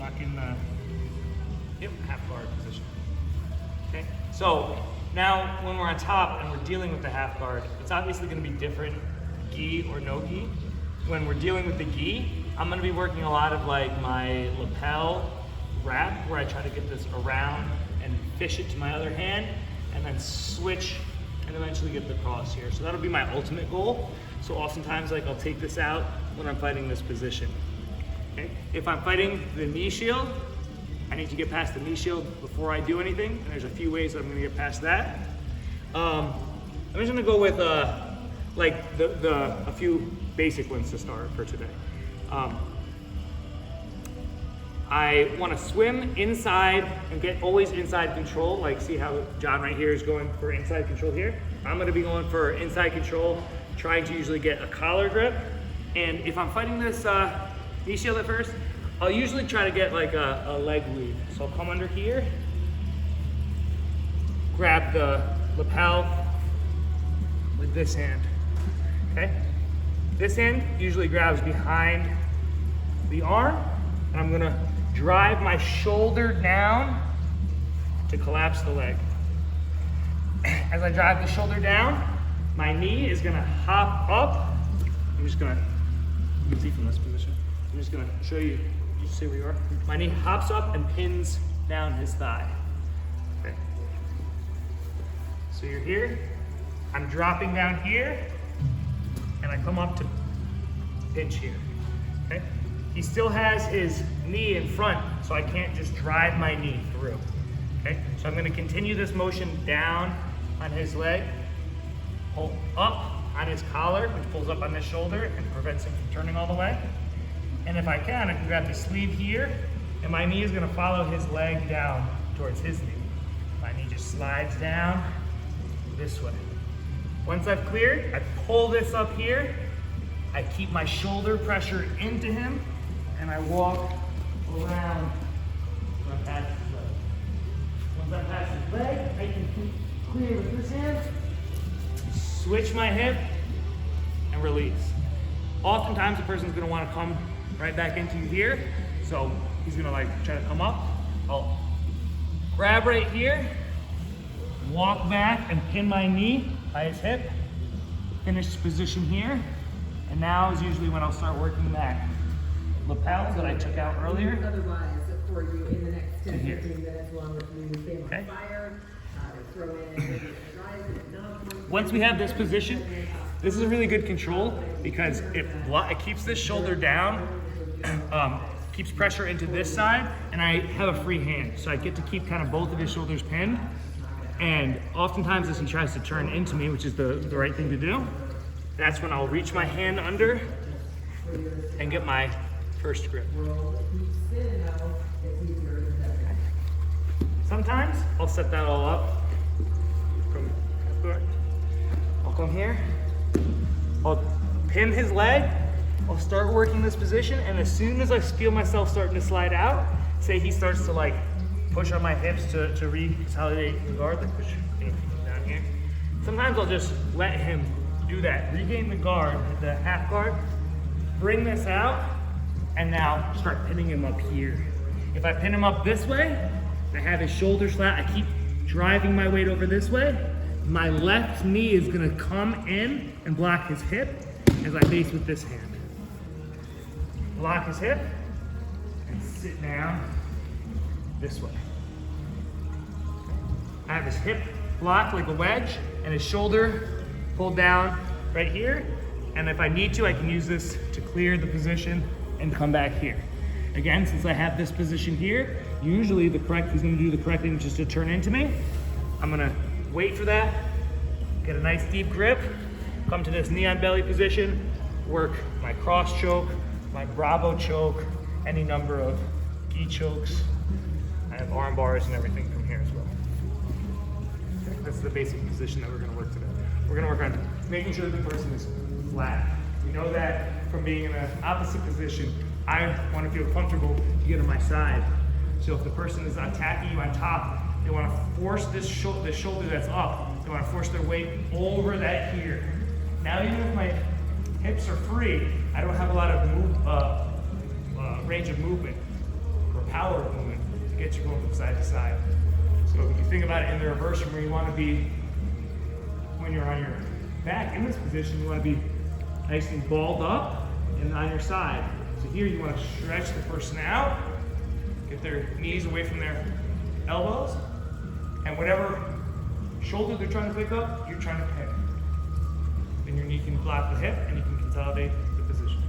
lock in the half guard position. Okay, so now when we're on top and we're dealing with the half guard, it's obviously going to be different, gi or no gi. When we're dealing with the gi, I'm going to be working a lot of like my lapel wrap, where I try to get this around and fish it to my other hand, and then switch and eventually get the cross here. So that'll be my ultimate goal. So oftentimes, like, I'll take this out when I'm fighting this position. Okay? If I'm fighting the knee shield, I need to get past the knee shield before I do anything, and there's a few ways that I'm going to get past that. I'm just going to go with like a few basic ones to start for today. I want to swim inside and get always inside control. Like, see how John right here is going for inside control here? I'm going to be going for inside control, trying to usually get a collar grip. And if I'm fighting this knee shield at first, I'll usually try to get like a leg weave. So I'll come under here, grab the lapel with this hand, okay? This hand usually grabs behind the arm, and I'm gonna drive my shoulder down to collapse the leg. As I drive the shoulder down, my knee is gonna hop up. I'm just gonna, you can see from this position, I'm just gonna show you, you see where you are? My knee hops up and pins down his thigh. Okay. So you're here, I'm dropping down here, and I come up to pinch here, okay? He still has his knee in front, so I can't just drive my knee through, okay? So I'm gonna continue this motion down on his leg, pull up on his collar, which pulls up on his shoulder and prevents him from turning all the way. And if I can grab the sleeve here, and my knee is gonna follow his leg down towards his knee. My knee just slides down this way. Once I've cleared, I pull this up here, I keep my shoulder pressure into him, and I walk around when I'm past his leg. Once I'm past his leg, I can keep clear with this hand, switch my hip, and release. Oftentimes, the person's gonna wanna come right back into here, so he's gonna like try to come up. I'll grab right here, walk back and pin my knee by his hip, finish this position here, and now is usually when I'll start working that lapel that I took out earlier. Otherwise, for you in the next 10 here. 15 minutes, along with you, stay on Okay. fire, throw in Once we have this position, this is a really good control because it keeps this shoulder down, keeps pressure into this side, and I have a free hand. So I get to keep kind of both of his shoulders pinned. And oftentimes as he tries to turn into me, which is the right thing to do, that's when I'll reach my hand under and get my first grip. Sometimes I'll set that all up from I'll come here, I'll pin his leg, I'll start working this position, and as soon as I feel myself starting to slide out, say he starts to like push on my hips to reconsolidate the guard, like push down here. Sometimes I'll just let him do that, regain the guard, the half guard, bring this out, and now start pinning him up here. If I pin him up this way, I have his shoulder flat, I keep driving my weight over this way, my left knee is gonna come in and block his hip as I face with this hand. Block his hip and sit down this way. I have his hip blocked like a wedge and his shoulder pulled down right here. And if I need to, I can use this to clear the position and come back here. Again, since I have this position here, usually he's gonna do the correct thing, just to turn into me. I'm gonna wait for that, get a nice deep grip, come to this knee on belly position, work my cross choke, my Bravo choke, any number of gi chokes. I have arm bars and everything from here as well. Okay, that's the basic position that we're gonna work today. We're gonna work on making sure that the person is flat. We know that from being in an opposite position, I wanna feel comfortable to get on my side. So if the person is attacking you on top, they wanna force the shoulder that's up, they wanna force their weight over that here. Now even if my hips are free, I don't have a lot of range of movement. or power movement to get you going from side to side. So if you think about it in the reverse from where you want to be when you're on your back in this position, you want to be nice and balled up and on your side. So here you want to stretch the person out, get their knees away from their elbows, and whatever shoulder they're trying to pick up, you're trying to pick. Then your knee can block the hip and you can consolidate the position.